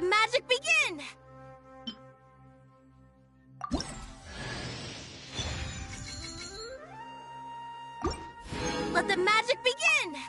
magic begin! Let the magic begin!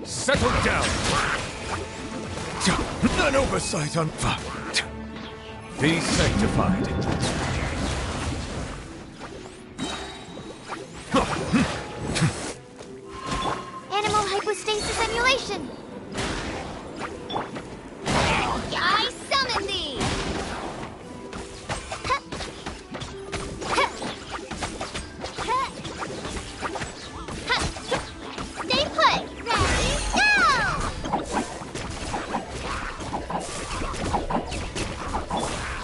Settle down! An oversight on... Be sanctified. Animal hypostasis emulation! I summon thee! Stay put! Ready, go!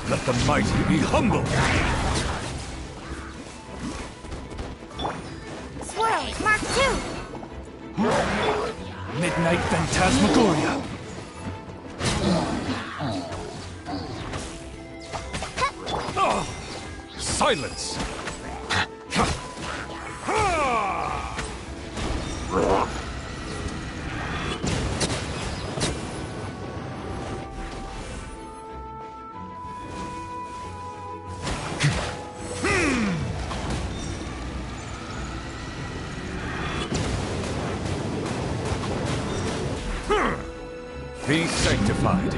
Let the mighty be humble! Swirl, Mark 2! Midnight Phantasmagoria! Oh, silence! Be sanctified.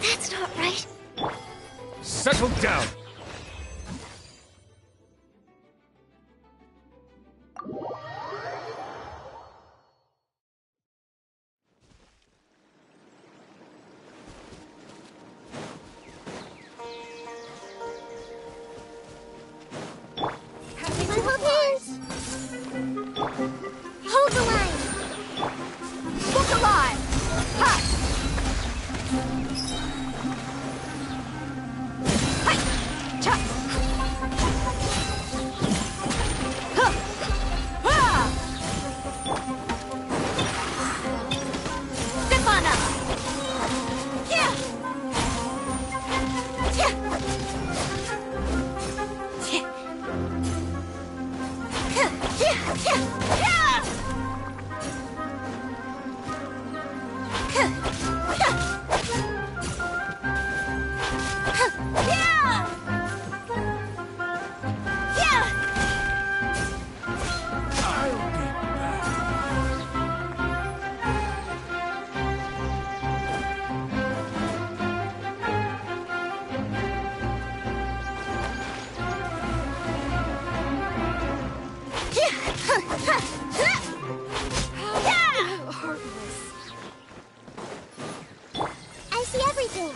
That's not right. Settle down. Hold the line! Look alive! Ha! Hi! Cha! Ha! Ha! Step on up! Yeah! Yeah! Yeah! Yeah! Yeah! I see everything.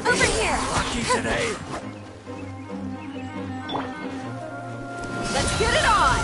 Over here! Lucky today. Let's get it on!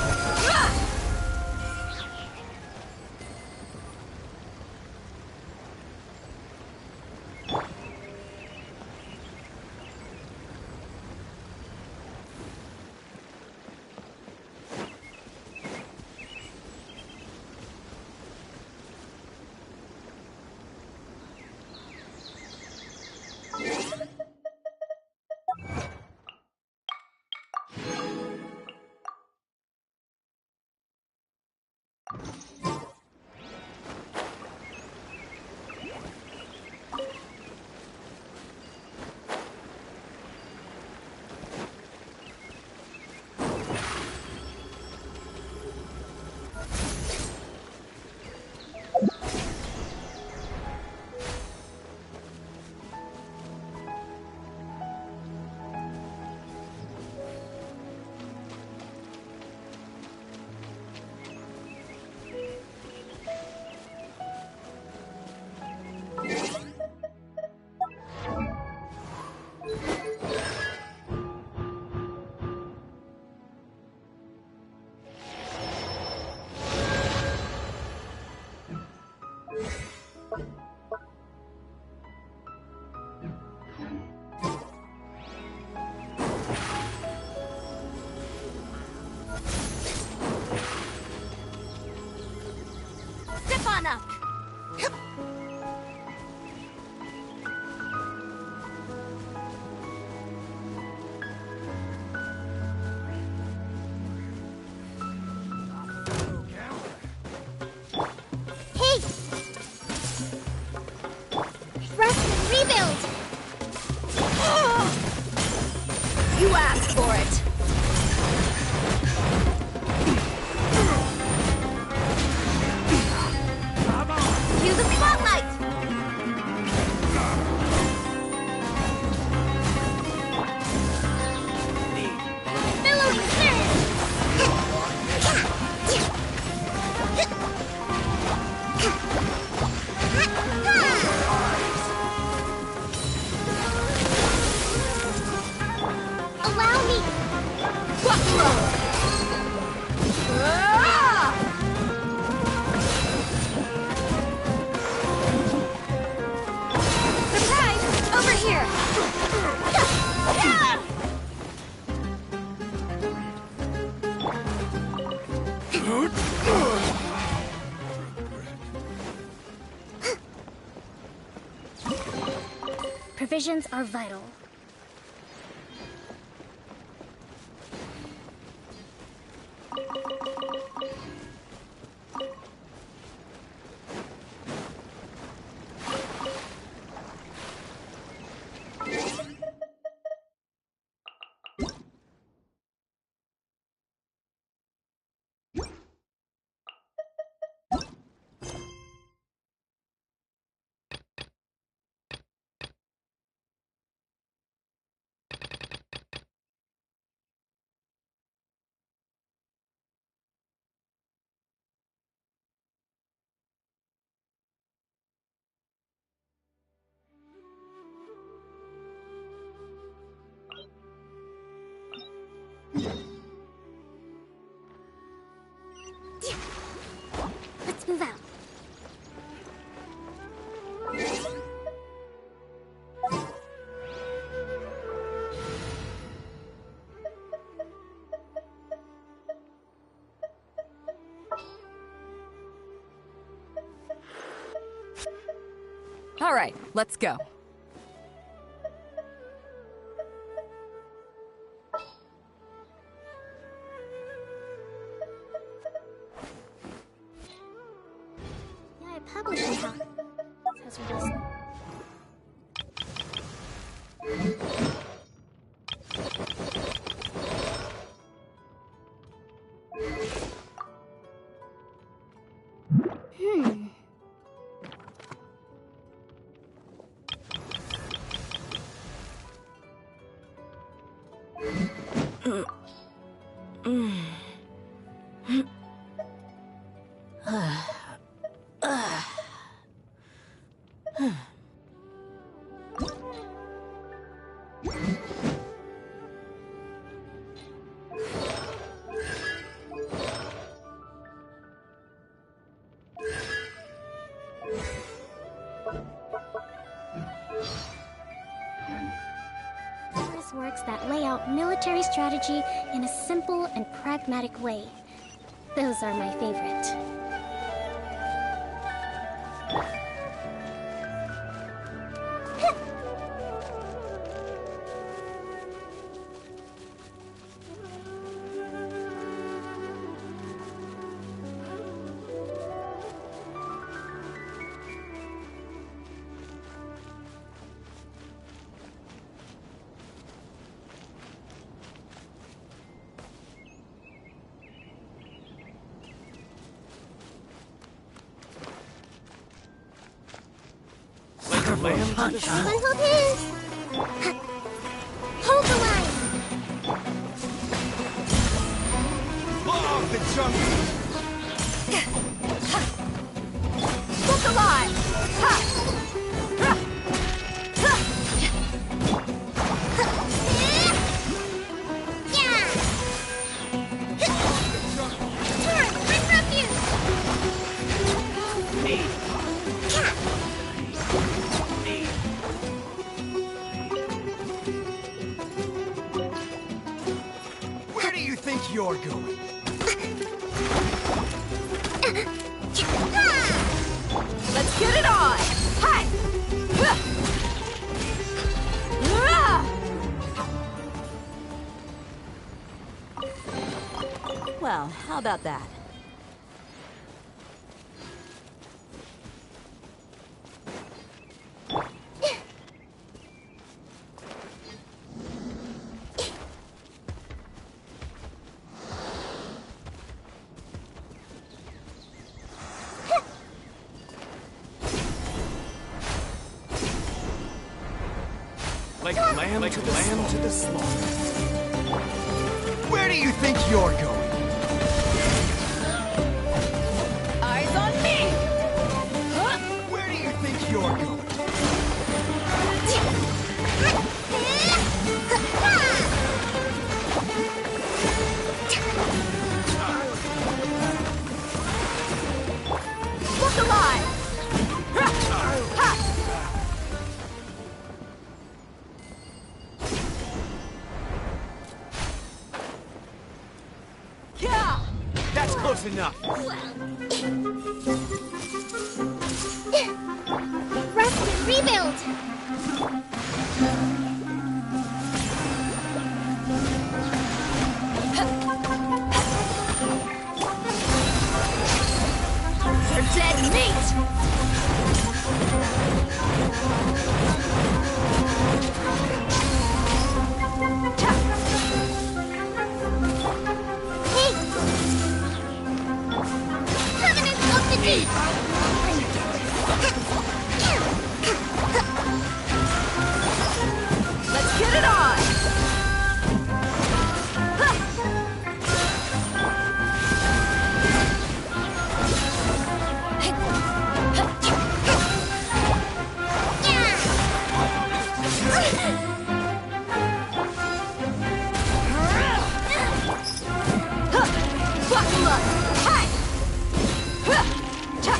Step on up! Hey! Rest and rebuild! You asked for it! Cue the spotlight! Billowing surge! Allow me! Buffalo! Ah! Surprise! Over here! Provisions are vital. Let's move out. All right, let's go. Yeah, I published it, huh? Sounds ridiculous. military strategy in a simple and pragmatic way. Those are my favorite. Everyone hold hands! Hold the line! Blow off the jungle! Look alive! Ha! Ha! Ha! Yeah! Turn! Bring refuge! Where do you think you're going? Let's get it on! Hi! Ha! Well, how about that? Like lamb to the slaughter. Where do you think you're going? Eyes on me! Huh? Where do you think you're going? Look alive! Ha! Ha! Yeah! That's close enough. Rest and rebuild! You're dead meat! Hey! Covenant of the Deep! Let's get it on! Ha! Buckle up! Hi! Ha! Cha!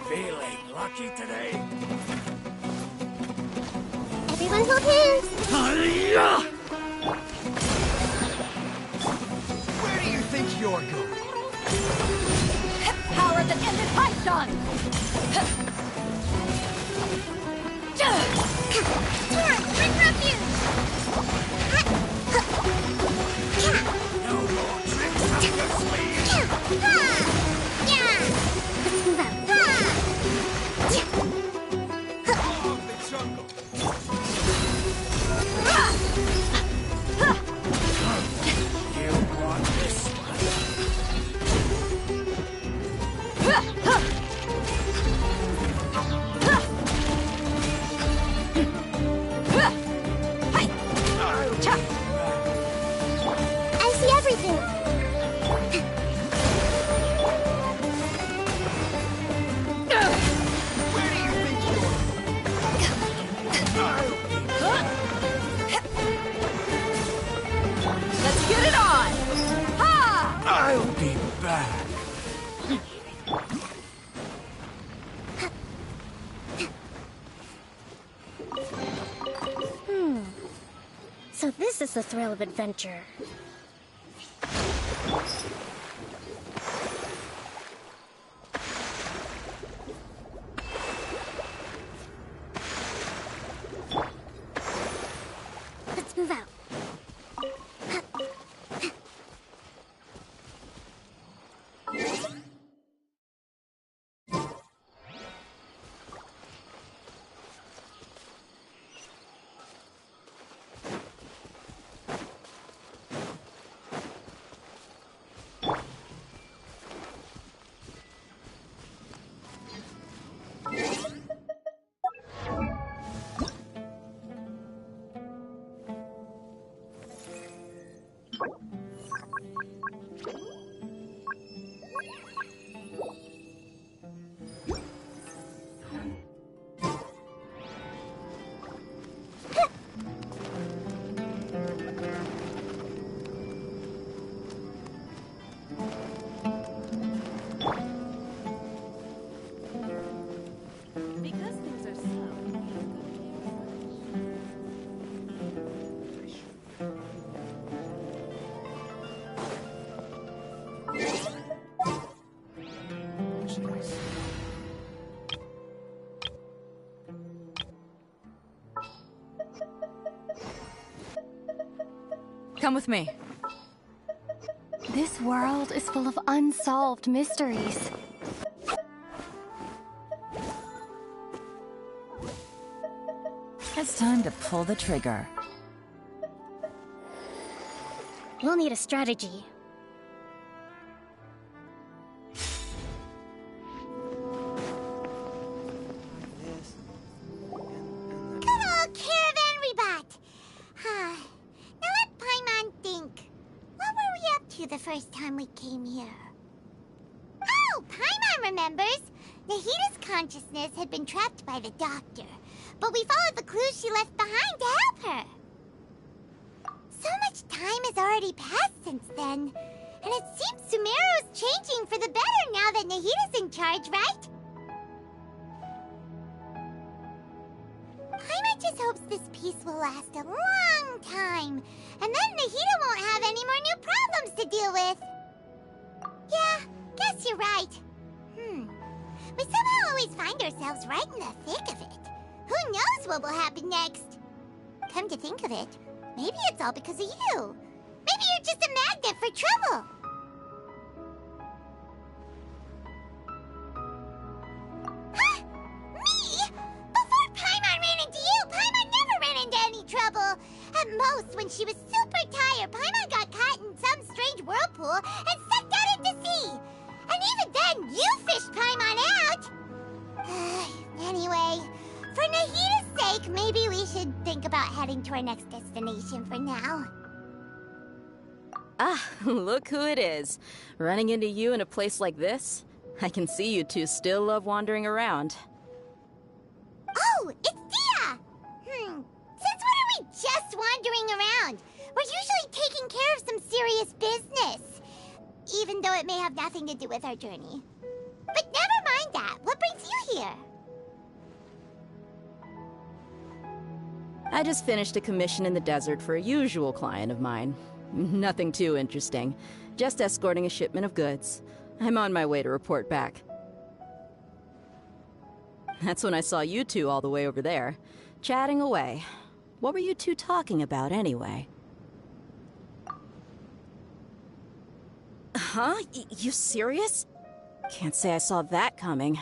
Feeling lucky today? Everyone hold hands. Where do you think you're going? Power that ended Python! Torrent, bring refuge! No more tricks up your sleeve! Let's move out. Law of the jungle! You want this one? I see everything. Where do you think Let's get it on! Ha! I'll be back. So this is the thrill of adventure. Let's move out. Because things are slow. Come with me. This world is full of unsolved mysteries. It's time to pull the trigger. We'll need a strategy. Good old caravan rebot. Now let Paimon think. What were we up to the first time we came here? Oh, Paimon remembers. Nahita's consciousness had been trapped by the doctor, but we followed the clues she left behind to help her. So much time has already passed since then, and it seems Sumeru's changing for the better now that Nahita's in charge, right? Paimon just hopes this peace will last a long time, and then Nahita won't have any more new problems to deal with. Yeah, guess you're right. We somehow always find ourselves right in the thick of it. Who knows what will happen next? Come to think of it, maybe it's all because of you. Maybe you're just a magnet for trouble. Huh? Me? Before Paimon ran into you, Paimon never ran into any trouble. At most, when she was super tired, Paimon got caught in some strange whirlpool and sucked out into sea. And even then, you fished Paimon out! Anyway, for Nahita's sake, maybe we should think about heading to our next destination for now. Ah, look who it is. Running into you in a place like this? I can see you two still love wandering around. Oh, it's Dia! Since when are we just wandering around? We're usually taking care of some serious business. Even though it may have nothing to do with our journey. But never mind that. What brings you here? I just finished a commission in the desert for a usual client of mine. Nothing too interesting. Just escorting a shipment of goods. I'm on my way to report back. That's when I saw you two all the way over there, chatting away. What were you two talking about, anyway? Huh? You serious? Can't say I saw that coming.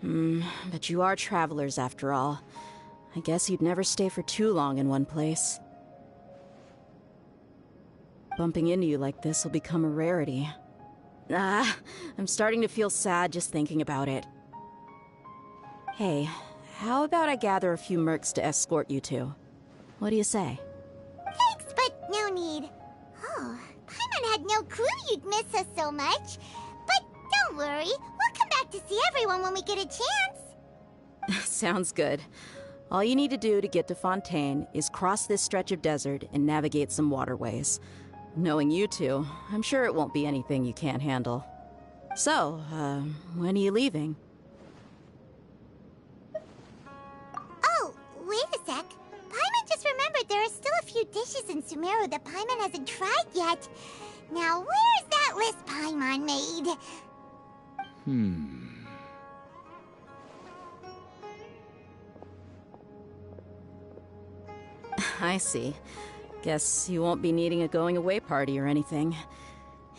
But you are travelers after all. I guess you'd never stay for too long in one place. Bumping into you like this will become a rarity. I'm starting to feel sad just thinking about it. Hey, how about I gather a few mercs to escort you two? What do you say? Thanks, but no need. Oh, Paimon had no clue you'd miss us so much. But don't worry, we'll come back to see everyone when we get a chance. Sounds good. All you need to do to get to Fontaine is cross this stretch of desert and navigate some waterways. Knowing you two, I'm sure it won't be anything you can't handle. So, when are you leaving? Oh, wait a sec. Paimon just remembered there are still a few dishes in Sumeru that Paimon hasn't tried yet. Now, where's that list Paimon made? I see. Guess you won't be needing a going-away party or anything.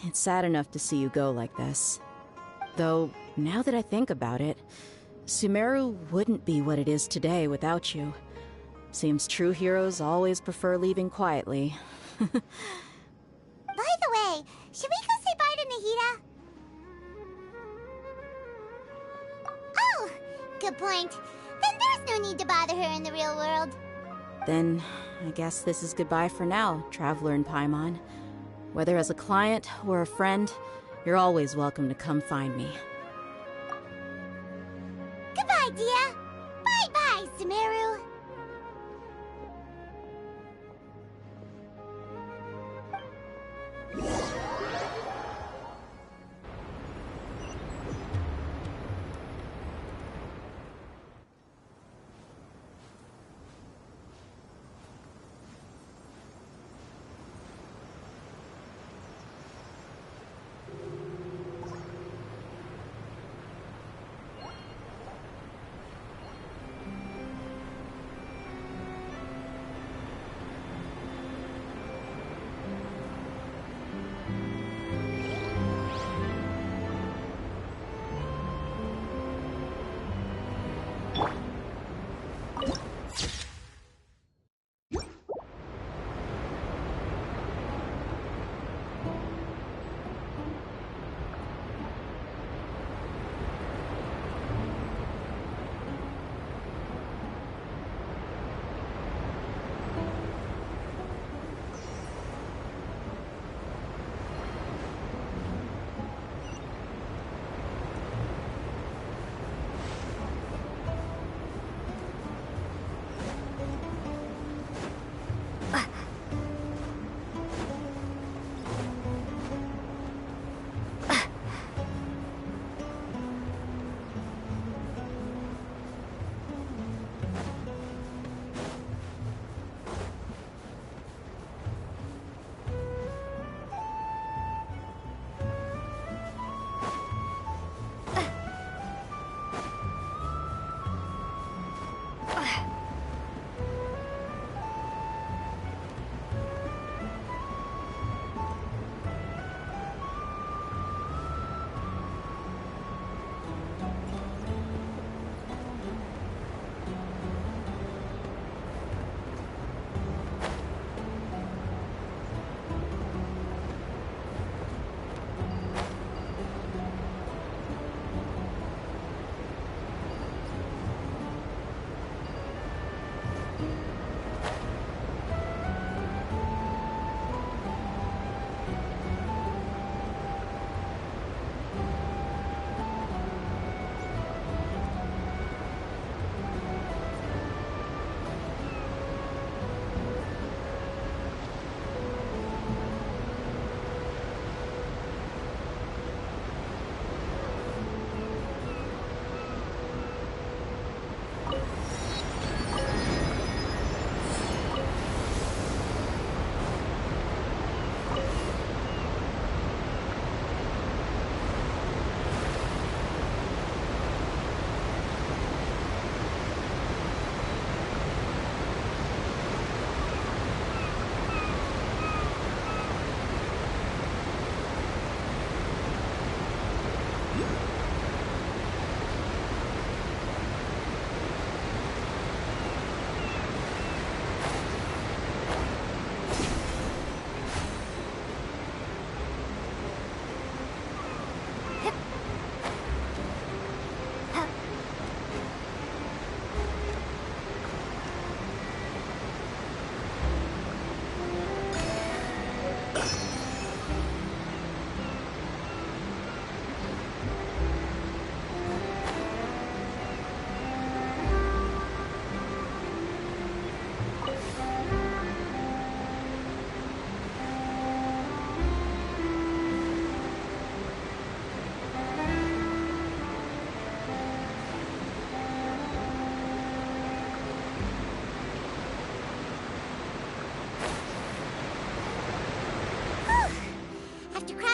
It's sad enough to see you go like this. Though, now that I think about it, Sumeru wouldn't be what it is today without you. Seems true heroes always prefer leaving quietly. By the way, should we go say bye to Nahida? Oh, good point. Then there's no need to bother her in the real world. Then, I guess this is goodbye for now, Traveler in Paimon. Whether as a client or a friend, you're always welcome to come find me. Goodbye, Dia. Bye-bye, Sumeru.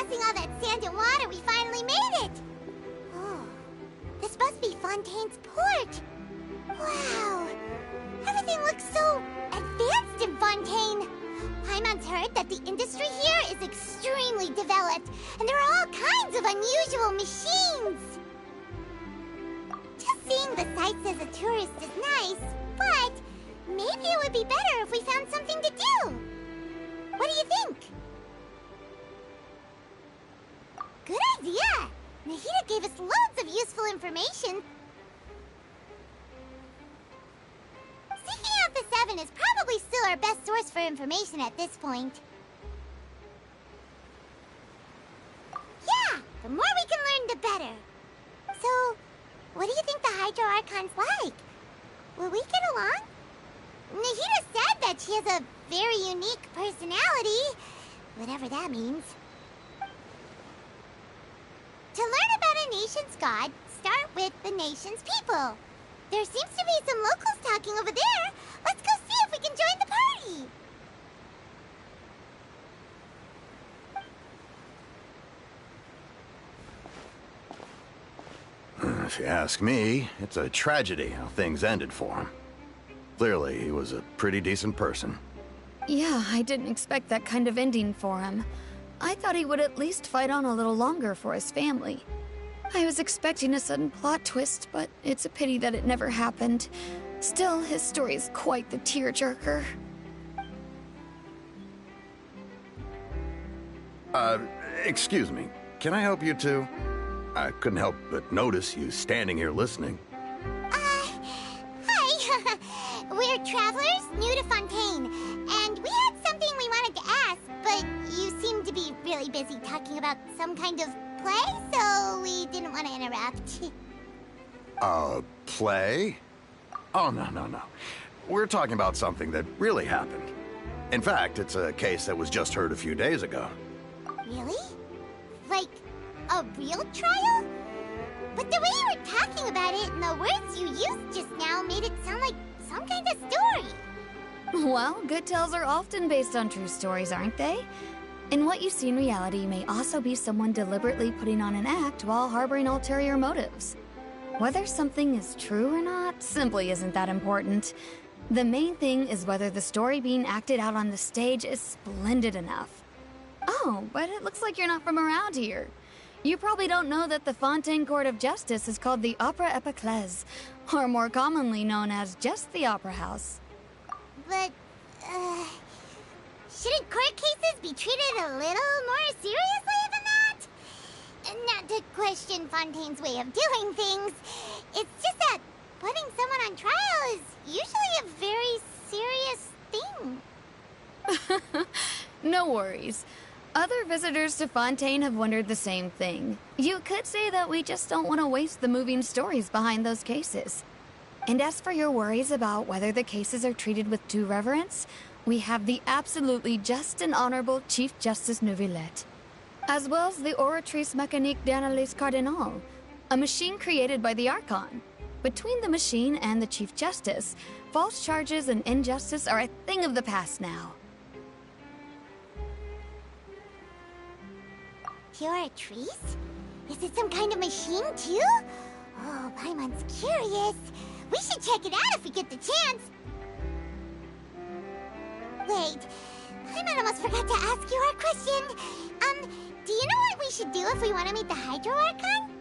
passing all that sand and water, we finally made it! Oh, this must be Fontaine's port. Wow, everything looks so advanced in Fontaine. Paimon's heard that the industry here is extremely developed, and there are all kinds of unusual machines. Just seeing the sights as a tourist is nice, but maybe it would be better if we found something to do. What do you think? Good idea! Nahida gave us loads of useful information. Seeking out the Seven is probably still our best source for information at this point. Yeah, the more we can learn, the better. So, what do you think the Hydro Archon's like? Will we get along? Nahida said that she has a very unique personality, whatever that means. To learn about a nation's god, start with the nation's people. There seems to be some locals talking over there. Let's go see if we can join the party. If you ask me, it's a tragedy how things ended for him. Clearly, he was a pretty decent person. Yeah, I didn't expect that kind of ending for him. I thought he would at least fight on a little longer for his family. I was expecting a sudden plot twist, but it's a pity that it never happened. Still, his story is quite the tearjerker. Excuse me. Can I help you two? I couldn't help but notice you standing here listening. Hi. We're travelers new to Fontaine, and we had something we wanted to ask, but you seem to be really busy talking about some kind of play, so we didn't want to interrupt. Play? Oh, no. We're talking about something that really happened. In fact, it's a case that was just heard a few days ago. Really? Like, a real trial? But the way you were talking about it and the words you used just now made it sound like some kind of story. Well, good tales are often based on true stories, aren't they? And what you see in reality may also be someone deliberately putting on an act while harboring ulterior motives. Whether something is true or not simply isn't that important. The main thing is whether the story being acted out on the stage is splendid enough. Oh, but it looks like you're not from around here. You probably don't know that the Fontaine Court of Justice is called the Opera Epiclese, or more commonly known as just the Opera House. But, shouldn't court cases be treated a little more seriously than that? Not to question Fontaine's way of doing things. It's just that putting someone on trial is usually a very serious thing. No worries. Other visitors to Fontaine have wondered the same thing. You could say that we just don't want to waste the moving stories behind those cases. And as for your worries about whether the cases are treated with due reverence, we have the absolutely just and honorable Chief Justice Neuvillette, as well as the Oratrice Mécanique d'Analyse Cardinal, a machine created by the Archon. Between the machine and the Chief Justice, false charges and injustice are a thing of the past now. Oratrice? Is it some kind of machine, too? Oh, Paimon's curious. We should check it out if we get the chance. Wait, Paimon almost forgot to ask you our question. Do you know what we should do if we want to meet the Hydro Archon?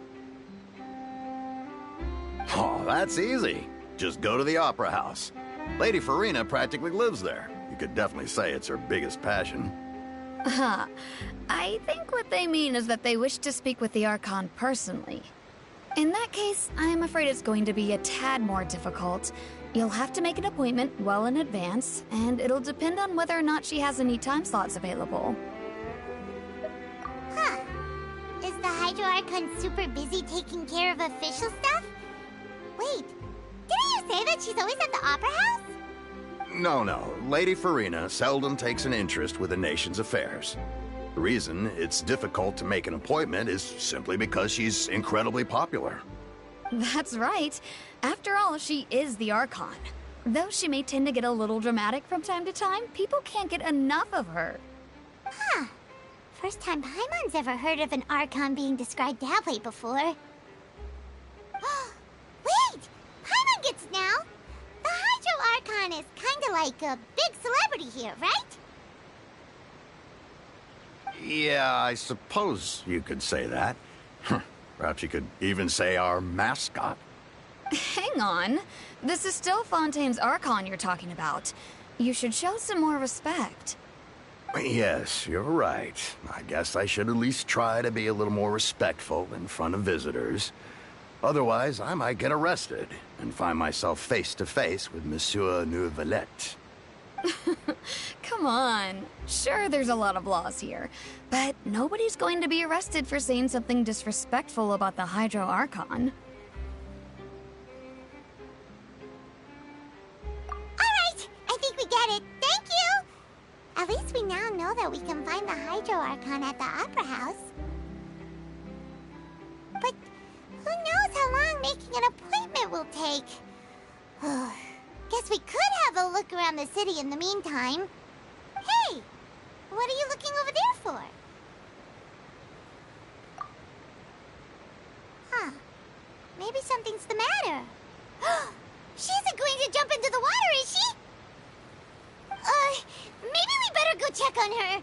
Oh, that's easy. Just go to the Opera House. Lady Farina practically lives there. You could definitely say it's her biggest passion. I think what they mean is that they wish to speak with the Archon personally. In that case, I'm afraid it's going to be a tad more difficult. You'll have to make an appointment well in advance, and it'll depend on whether or not she has any time slots available. Huh. Is the Hydro Archon super busy taking care of official stuff? Wait, didn't you say that she's always at the Opera House? No. Lady Farina seldom takes an interest with the nation's affairs. The reason it's difficult to make an appointment is simply because she's incredibly popular. That's right. After all, she is the Archon. Though she may tend to get a little dramatic from time to time, people can't get enough of her. Huh. First time Paimon's ever heard of an Archon being described that way before. Wait! Paimon gets now! The Hydro Archon is kinda like a big celebrity here, right? Yeah, I suppose you could say that. Perhaps you could even say our mascot. Hang on. This is still Fontaine's Archon you're talking about. You should show some more respect. Yes, you're right. I guess I should at least try to be a little more respectful in front of visitors. Otherwise, I might get arrested and find myself face to face with Monsieur Neuvillette. Come on. Sure, there's a lot of laws here, but nobody's going to be arrested for saying something disrespectful about the Hydro Archon. Alright, I think we get it. Thank you! At least we now know that we can find the Hydro Archon at the Opera House. But who knows how long making an appointment will take? Guess we could have a look around the city in the meantime. Hey! What are you looking over there for? Huh. Maybe something's the matter. She isn't going to jump into the water, is she? Maybe we better go check on her.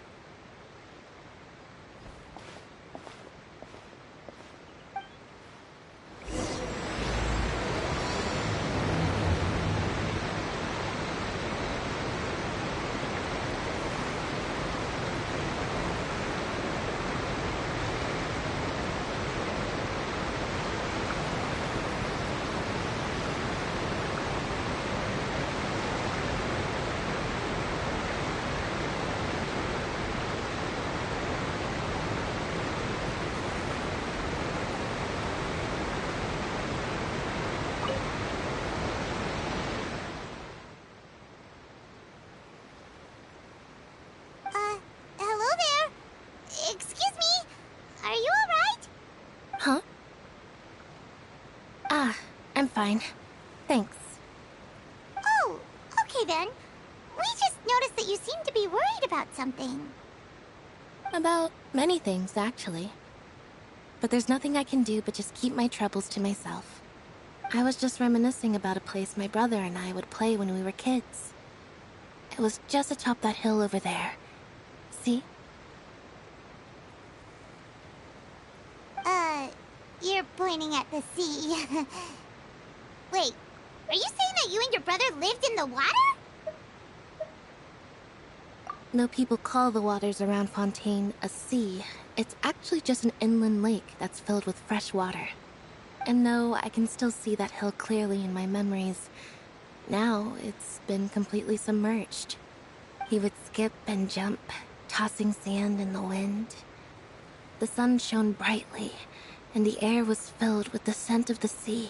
Hello there. Excuse me. Are you alright? Huh? I'm fine. Thanks. Oh, okay then. We just noticed that you seem to be worried about something. About many things, actually. But there's nothing I can do but just keep my troubles to myself. I was just reminiscing about a place my brother and I would play when we were kids. It was just atop that hill over there. See? You're pointing at the sea. Wait, are you saying that you and your brother lived in the water? Though people call the waters around Fontaine a sea, it's actually just an inland lake that's filled with fresh water. And though I can still see that hill clearly in my memories, now it's been completely submerged. He would skip and jump, tossing sand in the wind. The sun shone brightly, and the air was filled with the scent of the sea.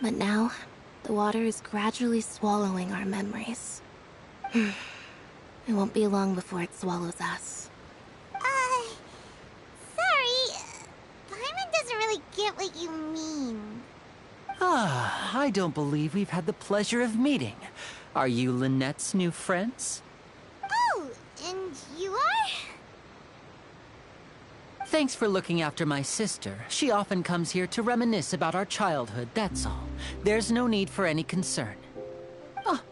But now, the water is gradually swallowing our memories. It won't be long before it swallows us. Sorry. Paimon doesn't really get what you mean. I don't believe we've had the pleasure of meeting. Are you Lynette's new friends? Oh, and you are? Thanks for looking after my sister. She often comes here to reminisce about our childhood, that's all. There's no need for any concern.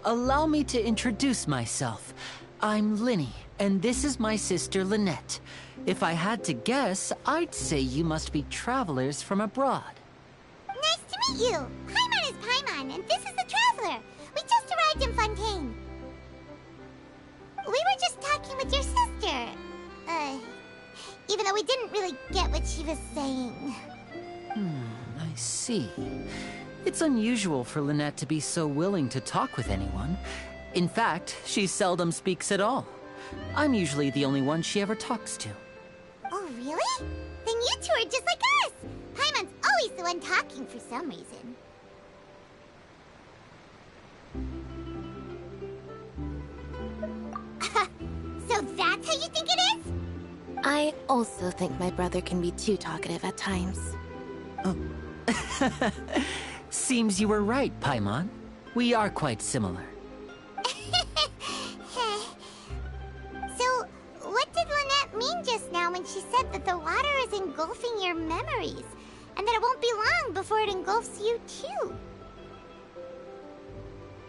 Allow me to introduce myself. I'm Linny, and this is my sister Lynette. If I had to guess, I'd say you must be travelers from abroad. Nice to meet you. Paimon is Paimon, and this is the Traveler. We just arrived in Fontaine. We were just talking with your sister. Even though we didn't really get what she was saying. I see. It's unusual for Lynette to be so willing to talk with anyone. In fact, she seldom speaks at all. I'm usually the only one she ever talks to. Oh, really? Then you two are just like us. Paimon's always the one talking for some reason. So that's how you think it is? I also think my brother can be too talkative at times. Seems you were right, Paimon. We are quite similar. So, what did Lynette mean just now on when she said that the water is engulfing your memories, and that it won't be long before it engulfs you too.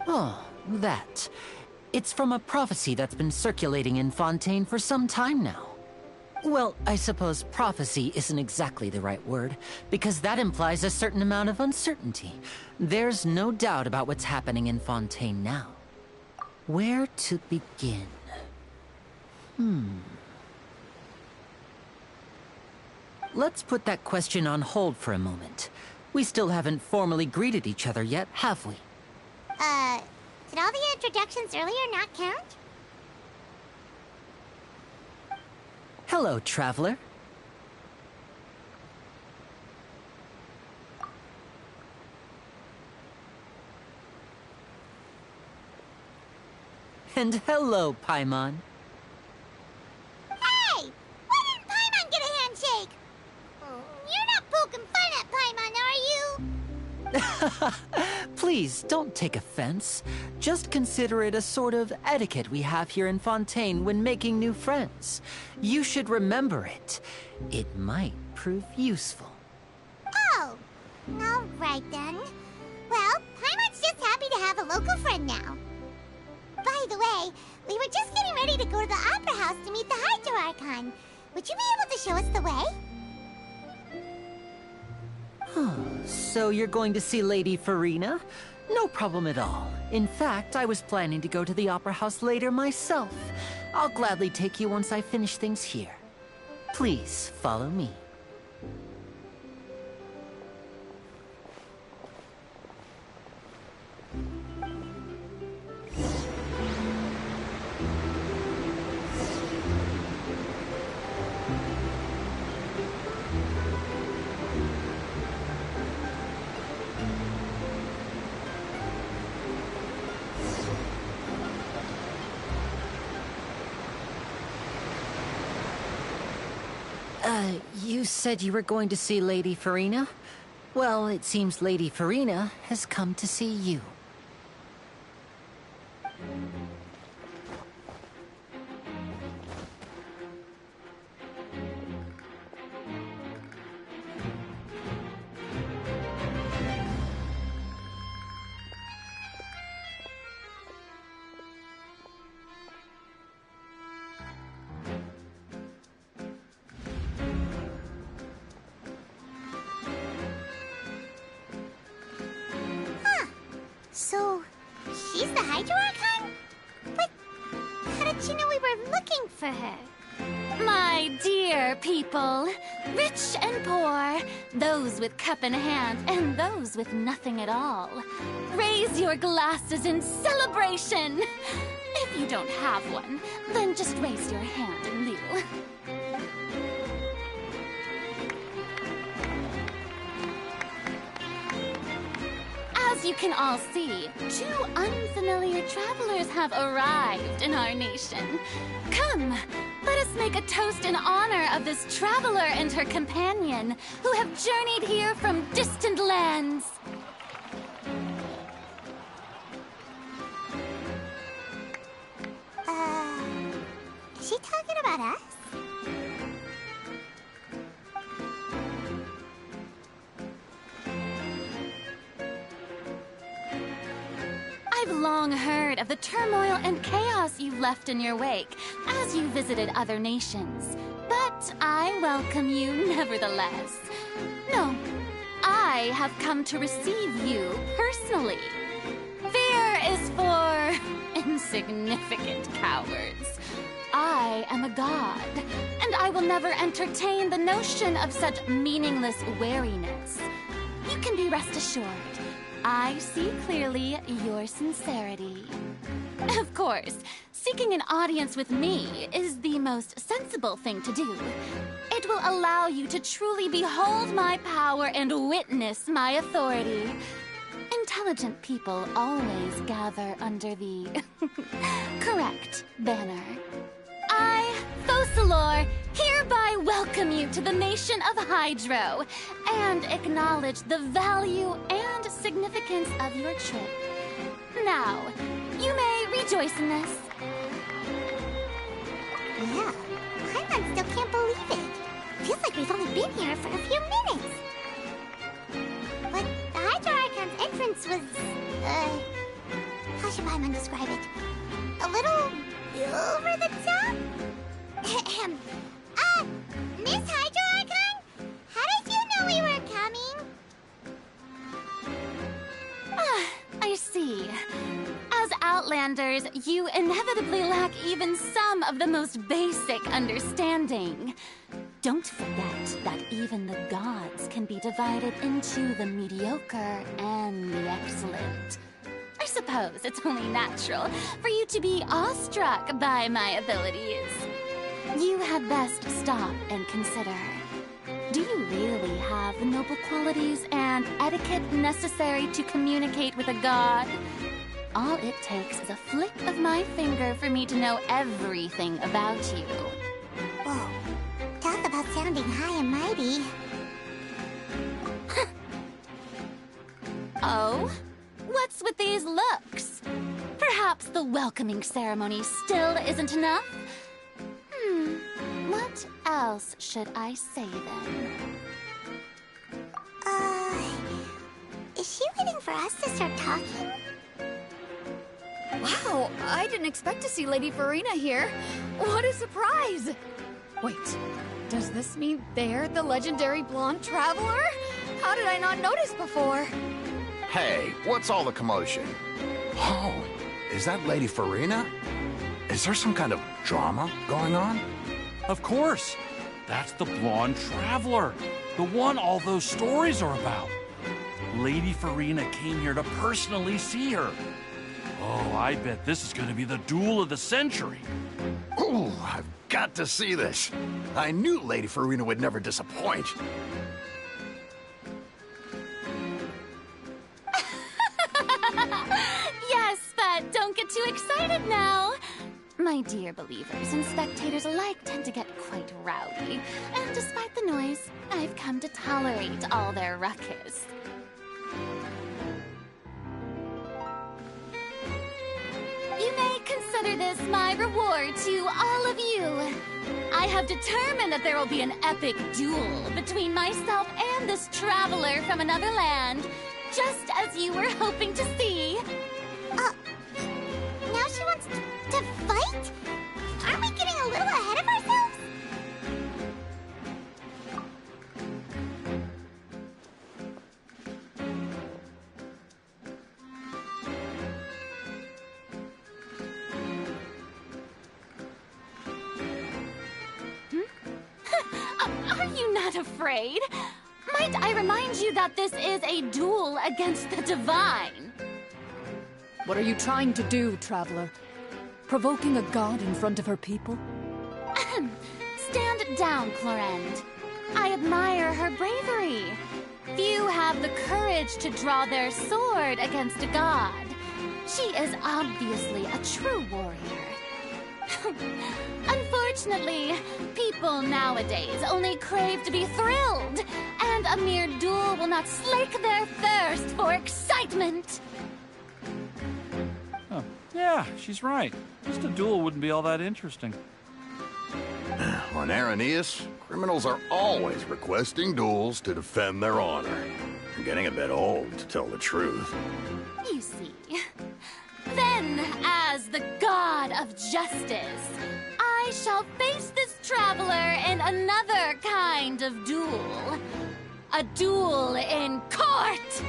Oh, that. It's from a prophecy that's been circulating in Fontaine for some time now. Well, I suppose prophecy isn't exactly the right word, because that implies a certain amount of uncertainty. There's no doubt about what's happening in Fontaine now. Where to begin? Let's put that question on hold for a moment. We still haven't formally greeted each other yet, have we? Did all the introductions earlier not count? Hello, traveler. And hello, Paimon. Hey! Why didn't Paimon get a handshake? You're not poking fun at Paimon, are you? Please, don't take offense. Just consider it a sort of etiquette we have here in Fontaine when making new friends. You should remember it. It might prove useful. Oh, all right then. Well, Paimon's just happy to have a local friend now. By the way, we were just getting ready to go to the Opera House to meet the Hydro Archon. Would you be able to show us the way? So you're going to see Lady Farina? No problem at all. In fact, I was planning to go to the Opera House later myself. I'll gladly take you once I finish things here. Please, follow me. You said you were going to see Lady Farina? Well, it seems Lady Farina has come to see you. So, she's the Hydro Archon? But how did she know we were looking for her? My dear people, rich and poor, those with cup in hand and those with nothing at all, raise your glasses in celebration. If you don't have one, then just raise your hand in lieu. As you can all see, two unfamiliar travelers have arrived in our nation. Come, let us make a toast in honor of this traveler and her companion, who have journeyed here from distant lands. Is she talking about us? I've long heard of the turmoil and chaos you've left in your wake as you visited other nations. But I welcome you nevertheless. No, I have come to receive you personally. Fear is for insignificant cowards. I am a god, and I will never entertain the notion of such meaningless wariness. You can be rest assured. I see clearly your sincerity. Of course, seeking an audience with me is the most sensible thing to do. It will allow you to truly behold my power and witness my authority. Intelligent people always gather under the correct banner. I, Focalor, hereby welcome you to the nation of Hydro and acknowledge the value and significance of your trip. Now, you may rejoice in this. Yeah, Paimon still can't believe it. feels like we've only been here for a few minutes. But the Hydro Archon's entrance was, how should Paimon describe it? A little over the top? Miss Hydro Archon? How did you know we were coming? I see. As Outlanders, you inevitably lack even some of the most basic understanding. Don't forget that even the gods can be divided into the mediocre and the excellent. I suppose it's only natural for you to be awestruck by my abilities. You had best stop and consider. Do you really have the noble qualities and etiquette necessary to communicate with a god? All it takes is a flick of my finger for me to know everything about you. Whoa. Talk about sounding high and mighty. Oh? What's with these looks? Perhaps the welcoming ceremony still isn't enough? What else should I say then? Is she waiting for us to start talking? Wow, I didn't expect to see Lady Farina here. What a surprise! Wait, does this mean they're the legendary blonde traveler? How did I not notice before? Hey, what's all the commotion? Oh, is that Lady Farina? Is there some kind of drama going on? Of course. That's the blonde traveler. The one all those stories are about. Lady Farina came here to personally see her. Oh, I bet this is going to be the duel of the century. Ooh, I've got to see this. I knew Lady Farina would never disappoint. Yes, but don't get too excited now. My dear believers and spectators alike tend to get quite rowdy, and despite the noise, I've come to tolerate all their ruckus. You may consider this my reward to all of you. I have determined that there will be an epic duel between myself and this traveler from another land, just as you were hoping to see. Now she wants to fight? Aren't we getting a little ahead of ourselves? Are you not afraid? Might I remind you that this is a duel against the divine? What are you trying to do, traveler? Provoking a god in front of her people? Stand down, Clorend. I admire her bravery. Few have the courage to draw their sword against a god. She is obviously a true warrior. Unfortunately, people nowadays only crave to be thrilled, and a mere duel will not slake their thirst for excitement. Oh, yeah, she's right. Just a duel wouldn't be all that interesting. On Araneus, criminals are always requesting duels to defend their honor. I'm getting a bit old, to tell the truth. You see. Then, as the god of justice, I shall face this traveler in another kind of duel. A duel in court!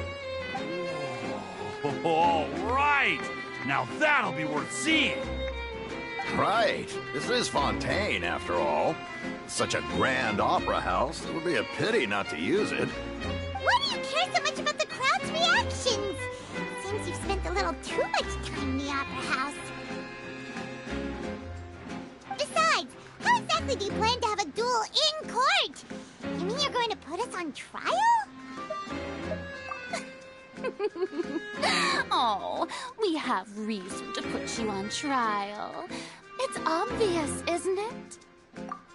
All right! Now that'll be worth seeing! Right. This is Fontaine, after all. Such a grand opera house, it would be a pity not to use it. Why do you care so much about the crowd's reactions? Seems you've spent a little too much time in the opera house. Besides, how exactly do you plan to have a duel in court? You mean you're going to put us on trial? Oh, we have reason to put you on trial. It's obvious, isn't it?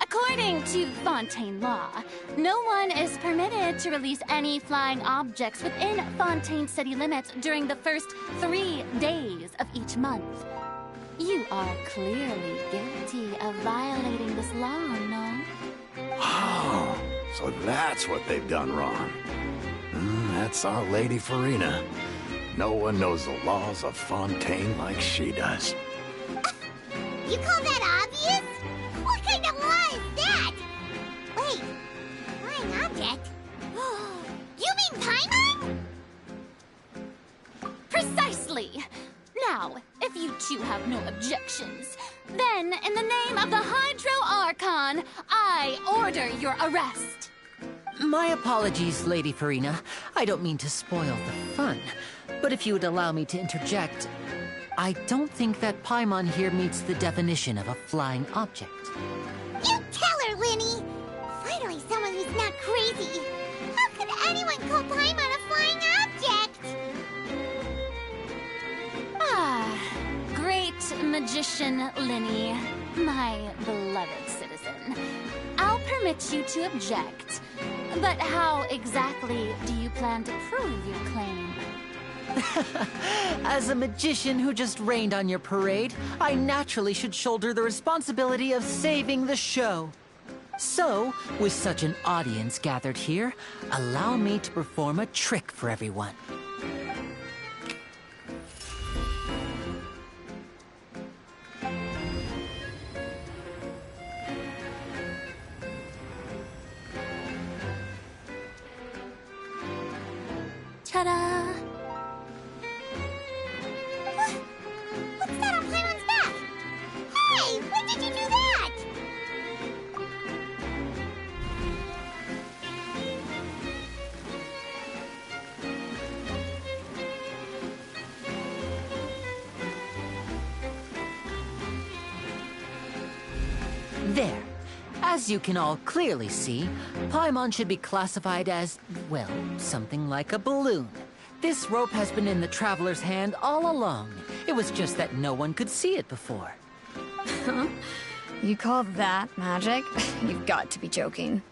According to Fontaine law, no one is permitted to release any flying objects within Fontaine city limits during the first 3 days of each month. You are clearly guilty of violating this law, no? Oh, so that's what they've done wrong. That's our Lady Farina. No one knows the laws of Fontaine like she does. You call that obvious? What kind of law is that? Wait, flying object? You mean Paimon? Precisely! Now, if you two have no objections, then in the name of the Hydro Archon, I order your arrest. My apologies, Lady Farina. I don't mean to spoil the fun, but if you would allow me to interject, I don't think that Paimon here meets the definition of a flying object. You tell her, Linny! Finally someone who's not crazy. How could anyone call Paimon a flying object? Great magician Linny, my beloved citizen. I'll permit you to object, but how exactly do you plan to prove your claim? As a magician who just rained on your parade, I naturally should shoulder the responsibility of saving the show. So, with such an audience gathered here, allow me to perform a trick for everyone. Ta-da! What's that on Paimon's back? Hey, when did you do that? There. As you can all clearly see, Paimon should be classified as, well, something like a balloon. This rope has been in the Traveler's hand all along. It was just that no one could see it before. You call that magic? You've got to be joking.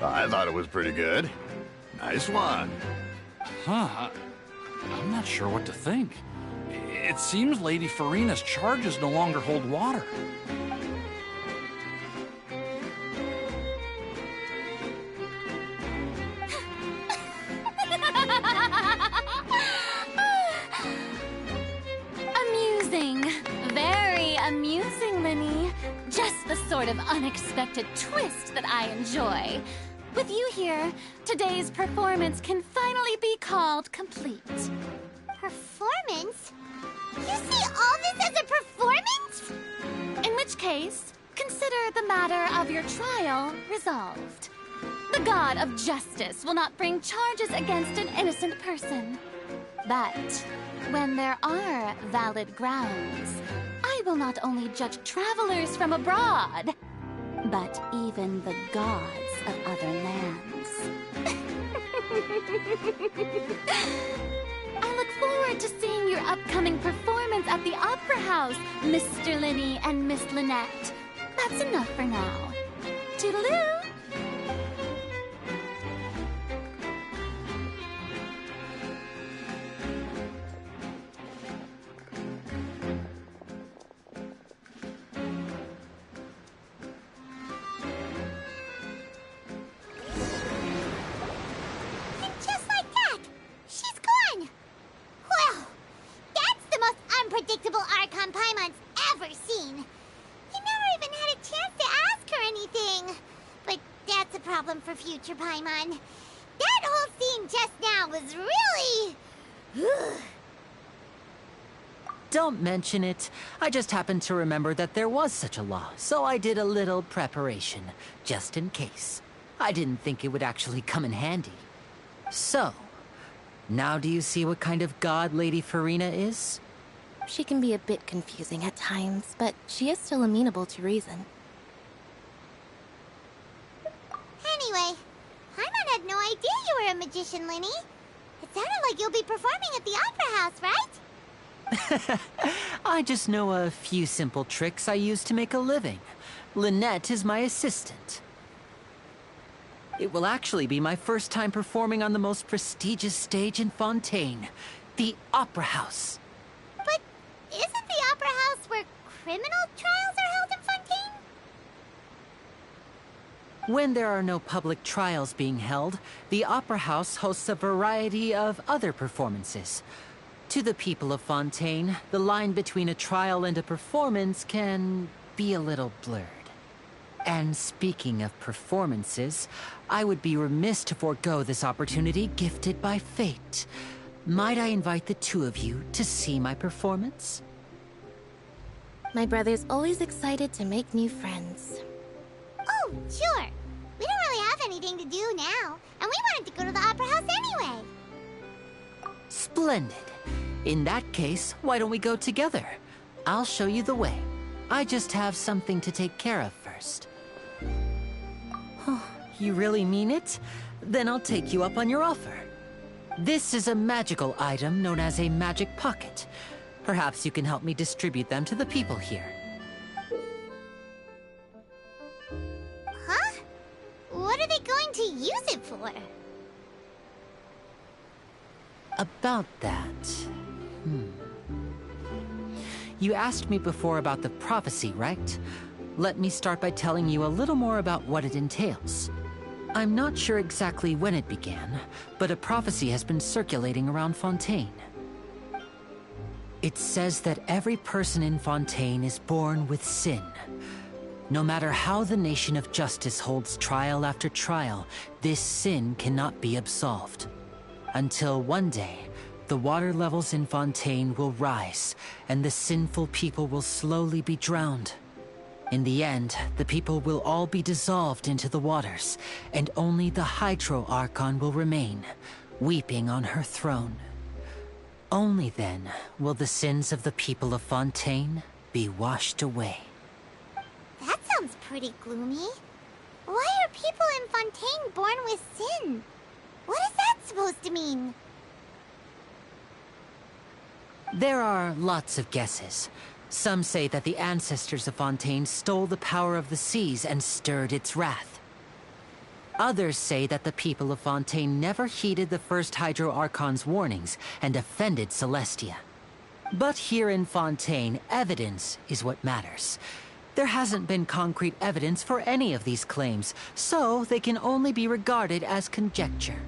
I thought it was pretty good. Nice one. Huh. I'm not sure what to think. It seems Lady Farina's charges no longer hold water. Amusing. Very amusing, Linny. Just the sort of unexpected twist that I enjoy. With you here, today's performance can finally be called complete. Performance? You see all this as a performance? In which case, consider the matter of your trial resolved. The god of justice will not bring charges against an innocent person. But when there are valid grounds, I will not only judge travelers from abroad, but even the gods of other lands. I look forward to seeing your upcoming performance at the Opera House, Mr. Linny and Miss Lynette. That's enough for now. Toodaloo! Unpredictable Archon Paimon's ever seen. He never even had a chance to ask her anything. But that's a problem for future Paimon. That whole scene just now was really... Don't mention it. I just happened to remember that there was such a law, so I did a little preparation, just in case. I didn't think it would actually come in handy. So, now do you see what kind of god Lady Farina is? She can be a bit confusing at times, but she is still amenable to reason. Anyway, Paimon had no idea you were a magician, Linny. It sounded like you'll be performing at the Opera House, right? I just know a few simple tricks I use to make a living. Lynette is my assistant. It will actually be my first time performing on the most prestigious stage in Fontaine, the Opera House. But isn't the Opera House where criminal trials are held When there are no public trials being held, the Opera House hosts a variety of other performances. To the people of Fontaine, the line between a trial and a performance can be a little blurred. And speaking of performances, I would be remiss to forego this opportunity gifted by fate. Might I invite the two of you to see my performance? My brother's always excited to make new friends. Oh, sure. We don't really have anything to do now, and we wanted to go to the Opera House anyway. Splendid. In that case, why don't we go together? I'll show you the way. I just have something to take care of first. You really mean it? Then I'll take you up on your offer. This is a magical item known as a magic pocket. Perhaps you can help me distribute them to the people here. Huh? What are they going to use it for? About that... You asked me before about the prophecy, right? Let me start by telling you a little more about what it entails. I'm not sure exactly when it began, but a prophecy has been circulating around Fontaine. It says that every person in Fontaine is born with sin. No matter how the Nation of Justice holds trial after trial, this sin cannot be absolved. Until one day, the water levels in Fontaine will rise, and the sinful people will slowly be drowned. In the end, the people will all be dissolved into the waters, and only the Hydro Archon will remain, weeping on her throne. Only then will the sins of the people of Fontaine be washed away. That sounds pretty gloomy. Why are people in Fontaine born with sin? What is that supposed to mean? There are lots of guesses. Some say that the ancestors of Fontaine stole the power of the seas and stirred its wrath. Others say that the people of Fontaine never heeded the first Hydro Archon's warnings and offended Celestia. But here in Fontaine, evidence is what matters. There hasn't been concrete evidence for any of these claims, so they can only be regarded as conjecture.